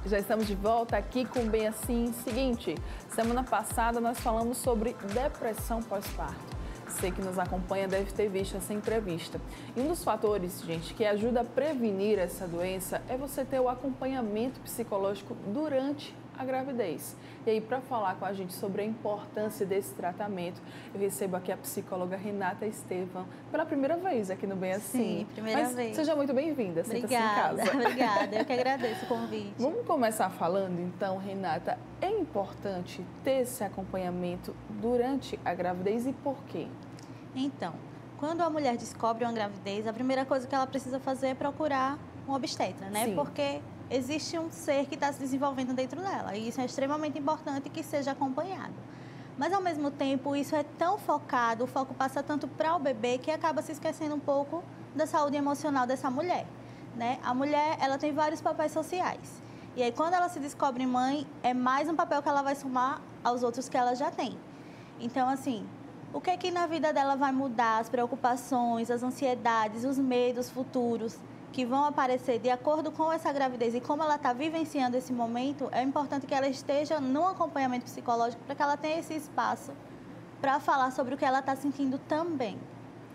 Já estamos de volta aqui com Bem Assim. Seguinte, semana passada nós falamos sobre depressão pós-parto. Você que nos acompanha deve ter visto essa entrevista. E um dos fatores, gente, que ajuda a prevenir essa doença é você ter o acompanhamento psicológico durante a gravidez. E aí, para falar com a gente sobre a importância desse tratamento, eu recebo aqui a psicóloga Renata Estevam pela primeira vez aqui no Bem Assim. Sim, primeira vez. Seja muito bem-vinda. Obrigada, em casa. obrigada. Eu que agradeço o convite. Vamos começar falando, então, Renata, é importante ter esse acompanhamento durante a gravidez e por quê? Então, quando a mulher descobre uma gravidez, a primeira coisa que ela precisa fazer é procurar um obstetra, né? Sim. Porque existe um ser que está se desenvolvendo dentro dela e isso é extremamente importante que seja acompanhado. Mas, ao mesmo tempo, isso é tão focado, o foco passa tanto para o bebê que acaba se esquecendo um pouco da saúde emocional dessa mulher, né? A mulher, ela tem vários papéis sociais. E aí, quando ela se descobre mãe, é mais um papel que ela vai somar aos outros que ela já tem. Então, assim, o que é que na vida dela vai mudar? As preocupações, as ansiedades, os medos futuros que vão aparecer de acordo com essa gravidez e como ela está vivenciando esse momento, é importante que ela esteja num acompanhamento psicológico para que ela tenha esse espaço para falar sobre o que ela está sentindo também.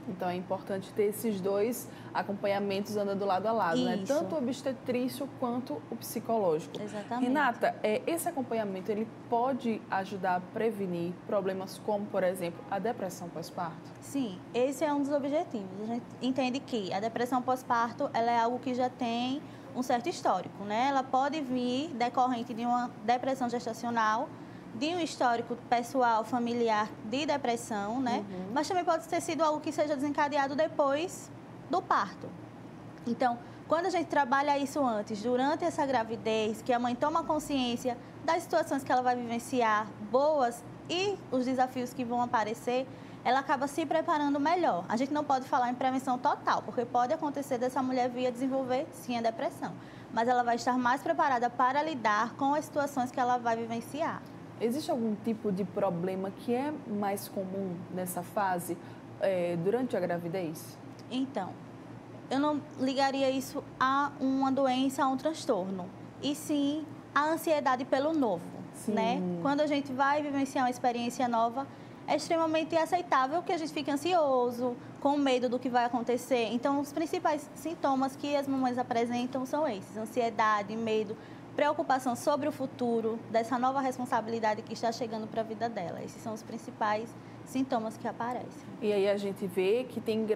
Então, é importante ter esses dois acompanhamentos andando lado a lado, né? Isso. Tanto o obstetrício quanto o psicológico. Exatamente. Renata, esse acompanhamento, ele pode ajudar a prevenir problemas como, por exemplo, a depressão pós-parto? Sim, esse é um dos objetivos. A gente entende que a depressão pós-parto, ela é algo que já tem um certo histórico, né? Ela pode vir decorrente de uma depressão gestacional, de um histórico pessoal, familiar de depressão, né? Uhum. Mas também pode ter sido algo que seja desencadeado depois do parto. Então, quando a gente trabalha isso antes, durante essa gravidez, que a mãe toma consciência das situações que ela vai vivenciar, boas e os desafios que vão aparecer, ela acaba se preparando melhor. A gente não pode falar em prevenção total, porque pode acontecer dessa mulher vir a desenvolver, sim, a depressão. Mas ela vai estar mais preparada para lidar com as situações que ela vai vivenciar. Existe algum tipo de problema que é mais comum nessa fase, durante a gravidez? Então, eu não ligaria isso a uma doença, a um transtorno, e sim a ansiedade pelo novo, Sim. né? Quando a gente vai vivenciar uma experiência nova, é extremamente aceitável que a gente fique ansioso, com medo do que vai acontecer. Então, os principais sintomas que as mamães apresentam são esses: ansiedade, medo, preocupação sobre o futuro, dessa nova responsabilidade que está chegando para a vida dela. Esses são os principais sintomas que aparecem. E aí a gente vê que tem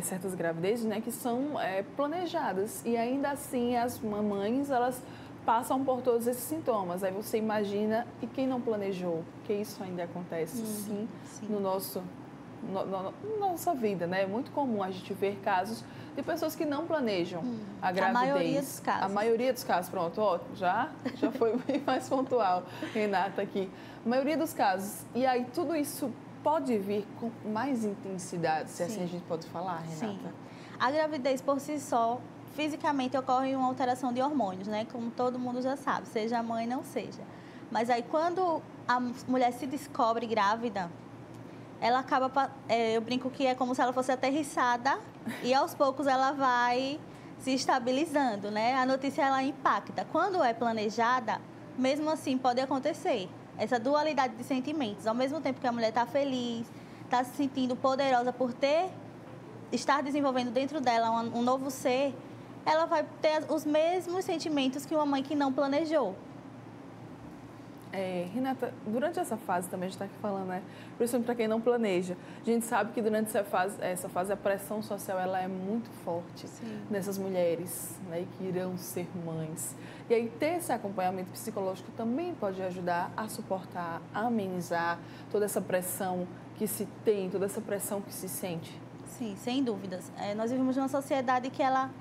certas gravidezes, né, que são planejadas e ainda assim as mamães, elas passam por todos esses sintomas. Aí você imagina, e quem não planejou, que isso ainda acontece sim. No nossa vida, né? É muito comum a gente ver casos de pessoas que não planejam a gravidez. A maioria dos casos. A maioria dos casos, pronto, ó, já foi bem mais pontual, Renata, aqui. A maioria dos casos. E aí tudo isso pode vir com mais intensidade, se assim a gente pode falar, Renata? Sim. A gravidez por si só, fisicamente ocorre uma alteração de hormônios, né? Como todo mundo já sabe, seja a mãe, não seja. Mas aí quando a mulher se descobre grávida, ela acaba, eu brinco que é como se ela fosse aterrissada e aos poucos ela vai se estabilizando, né? A notícia, ela impacta. Quando é planejada, mesmo assim pode acontecer essa dualidade de sentimentos. Ao mesmo tempo que a mulher está feliz, está se sentindo poderosa por estar desenvolvendo dentro dela um novo ser, ela vai ter os mesmos sentimentos que uma mãe que não planejou. Renata, durante essa fase também a gente está aqui falando, né? Principalmente para quem não planeja. A gente sabe que durante essa fase a pressão social ela é muito forte nessas mulheres, né, que irão ser mães. E aí ter esse acompanhamento psicológico também pode ajudar a suportar, a amenizar toda essa pressão que se tem, toda essa pressão que se sente. Sim, sem dúvidas. Nós vivemos numa sociedade que ela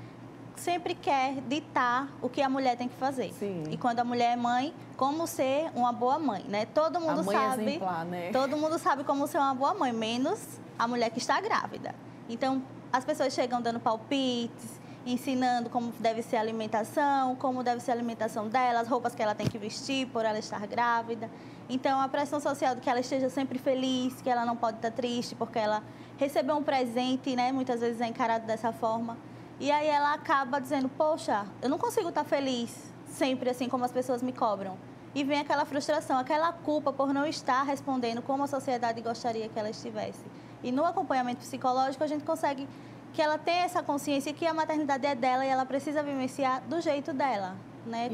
sempre quer ditar o que a mulher tem que fazer. Sim. E quando a mulher é mãe, como ser uma boa mãe, né? Todo mundo a mãe sabe, exemplar, né? Todo mundo sabe como ser uma boa mãe, menos a mulher que está grávida. Então, as pessoas chegam dando palpites, ensinando como deve ser a alimentação, como deve ser a alimentação dela, as roupas que ela tem que vestir por ela estar grávida. Então, a pressão social de que ela esteja sempre feliz, que ela não pode estar triste porque ela recebeu um presente, né? Muitas vezes é encarado dessa forma. E aí ela acaba dizendo, poxa, eu não consigo estar feliz sempre assim como as pessoas me cobram. E vem aquela frustração, aquela culpa por não estar respondendo como a sociedade gostaria que ela estivesse. E no acompanhamento psicológico, a gente consegue que ela tenha essa consciência que a maternidade é dela e ela precisa vivenciar do jeito dela, né?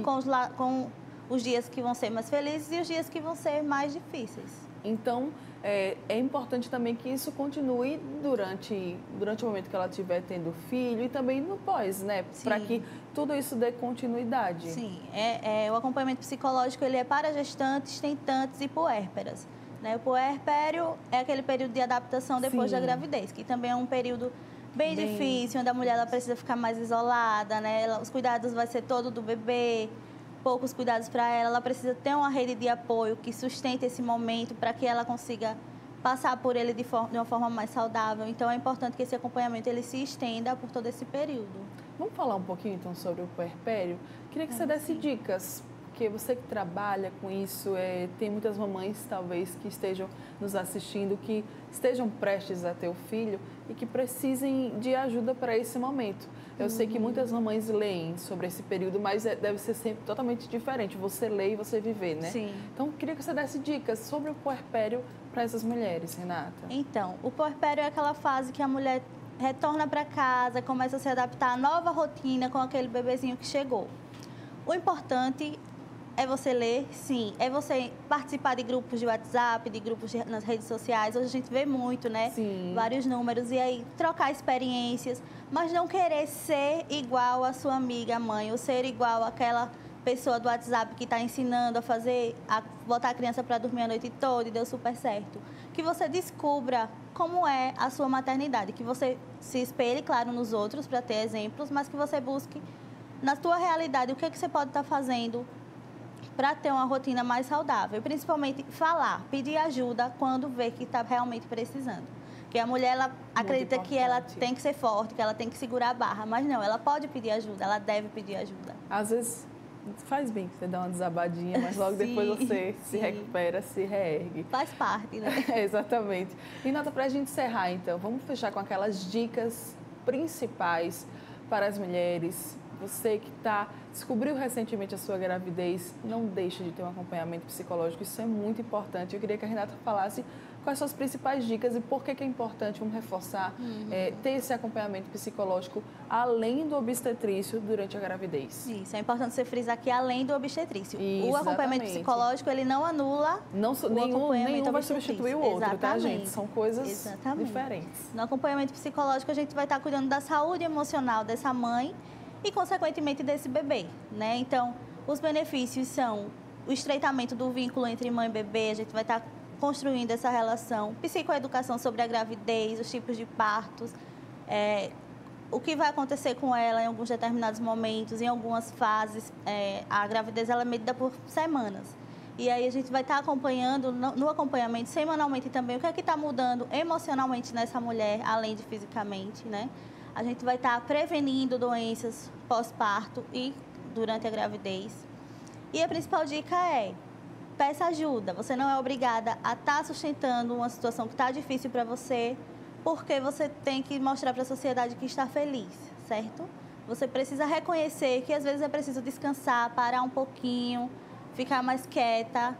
Com os dias que vão ser mais felizes e os dias que vão ser mais difíceis. Então, é importante também que isso continue durante o momento que ela estiver tendo filho e também no pós, né? Para que tudo isso dê continuidade. Sim, o acompanhamento psicológico ele é para gestantes, tentantes e puérperas. Né? O puerpério é aquele período de adaptação depois da gravidez, que também é um período bem difícil, onde a mulher ela precisa ficar mais isolada, né? Os cuidados vai ser todo do bebê, poucos cuidados para ela. Ela precisa ter uma rede de apoio que sustente esse momento para que ela consiga passar por ele de uma forma mais saudável. Então, é importante que esse acompanhamento ele se estenda por todo esse período. Vamos falar um pouquinho, então, sobre o puerpério? Queria que você desse dicas, porque você que trabalha com isso, tem muitas mamães, talvez, que estejam nos assistindo, que estejam prestes a ter o filho e que precisem de ajuda para esse momento. Eu sei que muitas mamães leem sobre esse período, mas deve ser sempre totalmente diferente. Você lê e você viver, né? Sim. Então, queria que você desse dicas sobre o puerpério para essas mulheres, Renata. Então, o puerpério é aquela fase que a mulher retorna para casa, começa a se adaptar à nova rotina com aquele bebezinho que chegou. O importante é você ler, sim. É você participar de grupos de WhatsApp, de grupos nas redes sociais. Hoje a gente vê muito, né? Sim. Vários números. E aí, trocar experiências. Mas não querer ser igual a sua amiga, mãe. Ou ser igual àquela pessoa do WhatsApp que está ensinando a botar a criança para dormir a noite toda e deu super certo. Que você descubra como é a sua maternidade. Que você se espelhe, claro, nos outros para ter exemplos. Mas que você busque, na tua realidade, o que você pode estar fazendo para ter uma rotina mais saudável. E principalmente falar, pedir ajuda quando vê que está realmente precisando. Porque a mulher, ela acredita que ela tem que ser forte, que ela tem que segurar a barra. Mas não, ela pode pedir ajuda, ela deve pedir ajuda. Às vezes faz bem você dar uma desabadinha, mas logo depois você se recupera, se reergue. Faz parte, né? Exatamente. E Renata, para a gente encerrar, então, vamos fechar com aquelas dicas principais para as mulheres. Você que descobriu recentemente a sua gravidez, não deixe de ter um acompanhamento psicológico, isso é muito importante. Eu queria que a Renata falasse quais são as principais dicas e por que é importante, vamos reforçar, ter esse acompanhamento psicológico além do obstetrício durante a gravidez. Isso, é importante você frisar que além do obstetrício. Exatamente. O acompanhamento psicológico, ele não anula nenhum vai substituir o outro, Exatamente. Tá, gente? São coisas diferentes. No acompanhamento psicológico, a gente vai estar cuidando da saúde emocional dessa mãe e, consequentemente, desse bebê, né? Então, os benefícios são o estreitamento do vínculo entre mãe e bebê, a gente vai estar construindo essa relação, psicoeducação sobre a gravidez, os tipos de partos, o que vai acontecer com ela em alguns determinados momentos, em algumas fases. A gravidez ela é medida por semanas. E aí a gente vai estar acompanhando, no acompanhamento, semanalmente também, o que é que está mudando emocionalmente nessa mulher, além de fisicamente, né? A gente vai estar prevenindo doenças pós-parto e durante a gravidez. E a principal dica é: peça ajuda. Você não é obrigada a estar sustentando uma situação que está difícil para você, porque você tem que mostrar para a sociedade que está feliz, certo? Você precisa reconhecer que às vezes é preciso descansar, parar um pouquinho, ficar mais quieta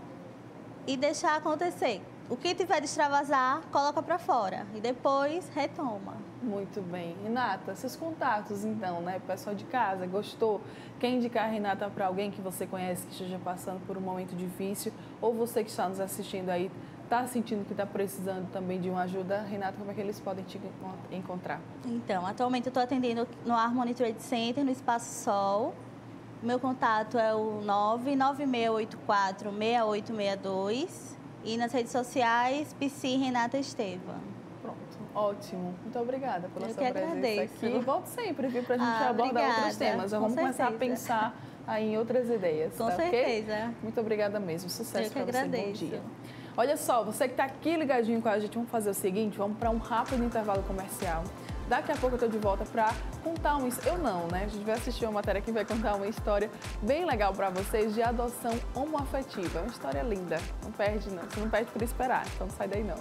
e deixar acontecer. O que tiver de extravasar, coloca para fora e depois retoma. Muito bem. Renata, seus contatos então, né? Pessoal de casa, gostou? Quer indicar a Renata para alguém que você conhece que esteja passando por um momento difícil ou você que está nos assistindo aí está sentindo que está precisando também de uma ajuda? Renata, como é que eles podem te encontrar? Então, atualmente eu estou atendendo no Harmony Trade Center, no Espaço Sol. Meu contato é o 996846862 e nas redes sociais, Psi Renata Estevam. Pronto, ótimo. Muito obrigada pela sua presença agradeço. aqui. E volto sempre, viu, para a gente abordar obrigada. outros temas. Já vamos começar a pensar aí em outras ideias. Com certeza. Okay? Muito obrigada mesmo. Sucesso para você. Agradeço. Bom dia. Olha só, você que está aqui ligadinho com a gente, vamos fazer o seguinte, vamos para um rápido intervalo comercial. Daqui a pouco eu estou de volta para contar uma história. Eu não, né? A gente vai assistir uma matéria que vai contar uma história bem legal para vocês de adoção homoafetiva. É uma história linda. Não perde, não. Você não perde por esperar. Então não sai daí, não.